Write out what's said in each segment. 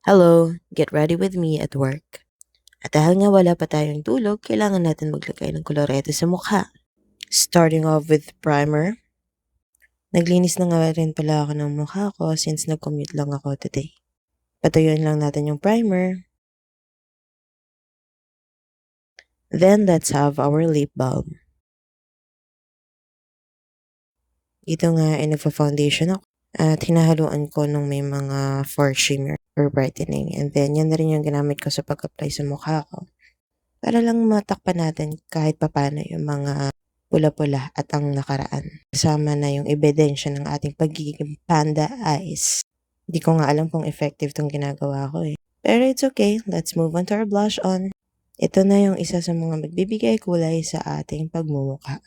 Hello, get ready with me at work. At dahil nga wala pa tayong tulog, kailangan natin maglagay ng kolorete sa mukha. Starting off with primer. Naglinis na nga rin pala ako ng mukha ko since nag-commute lang ako today. Patuyuin lang natin yung primer. Then let's have our lip balm. Dito nga ay nagpa-foundation ako at hinahaluan ko nung may mga for shimmer or brightening. And then yan na rin yung ginamit ko sa pag-apply sa mukha ko. Para lang matakpan natin kahit papano yung mga pula-pula at ang nakaraan. Kasama na yung ebidensya ng ating pagiging panda eyes. Di ko nga alam kung effective tong ginagawa ko eh. Pero it's okay, let's move on to our blush on. Ito na yung isa sa mga magbibigay kulay sa ating pagmumukha.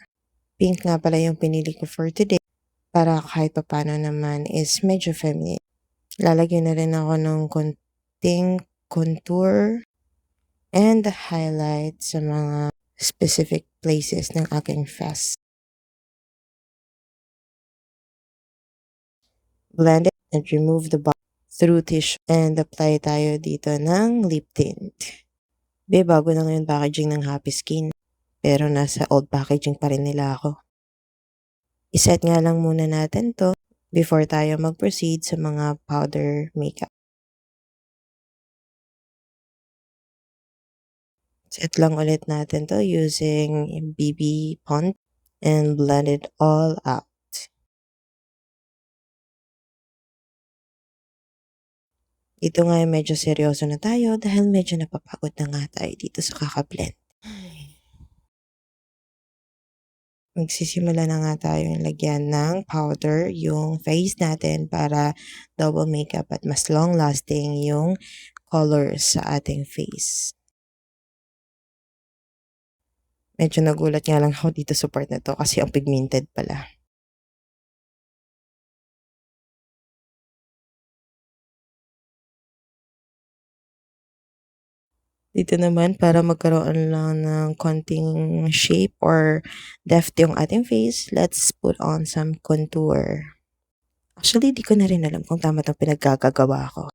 Pink nga pala yung pinili ko for today para kahit papano naman is medyo feminine. Lalagyan na rin ako ng konting contour and highlight sa mga specific places ng aking face. Blend it and remove the through tissue and apply tayo dito ng lip tint. Bago na ngayon packaging ng Happy Skin pero nasa old packaging pa rin nila ako. Iset nga lang muna natin to before tayo mag-proceed sa mga powder makeup. Set lang ulit natin to using BB Pond and blend it all out. Dito nga medyo seryoso na tayo dahil medyo napapagod na nga tayo dito sa kaka-blend. Magsisimula na nga tayong lagyan ng powder yung face natin para double makeup at mas long lasting yung colors sa ating face. Medyo nagulat nga lang ako dito sa part na to kasi ang pigmented pala. Dito naman para magkaroon lang ng konting shape or depth yung ating face, let's put on some contour. Actually, di ko na rin alam kung tama itong pinaggagawa ko.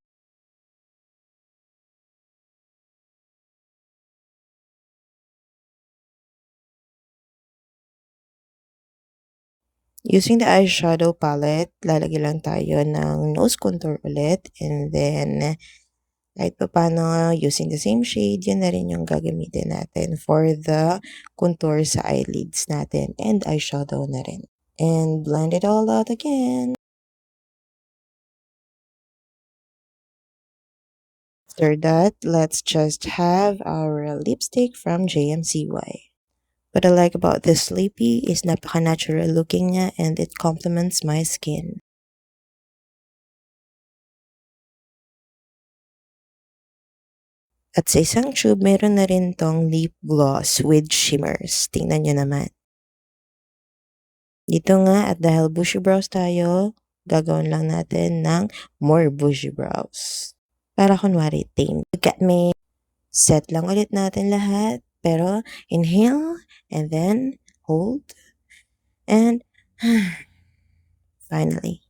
Using the eyeshadow palette, lalagay lang tayo ng nose contour ulit and then kahit pa paano using the same shade, yun na rin yung gagamitin natin for the contour sa eyelids natin and eyeshadow na rin. And blend it all out again. After that, let's just have our lipstick from JMCY. What I like about this Sleepy is napaka-natural looking niya and it complements my skin. At sa isang tube, meron na rin tong lip gloss with shimmers. Tingnan nyo naman. Dito nga, at dahil bushy brows tayo, gagawin lang natin ng more bushy brows. Para kunwari, tame. Look at me. Set lang ulit natin lahat. Pero, inhale, and then, hold, and, finally,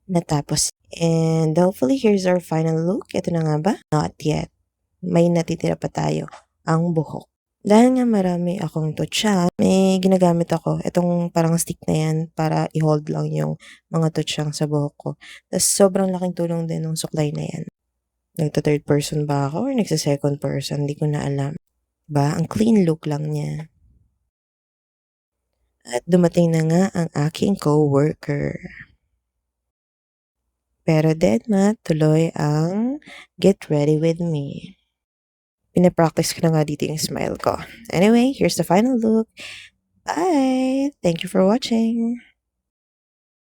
natapos. And hopefully, here's our final look. Ito na nga ba? Not yet. May natitira pa tayo, ang buhok. Dahil nga marami akong tutsa, may ginagamit ako. Itong parang stick na yan para i-hold lang yung mga tutsyang sa buhok ko. Tapos sobrang laking tulong din ng suklay na yan. Nagta-third person ba ako or nagsa-second person? Hindi ko na alam. Diba? Ang clean look lang niya. At dumating na nga ang aking co-worker. Pero Dedma, tuloy ang get ready with me. Pinapractice ko na nga dito yung smile ko. Anyway, here's the final look. Bye! Thank you for watching.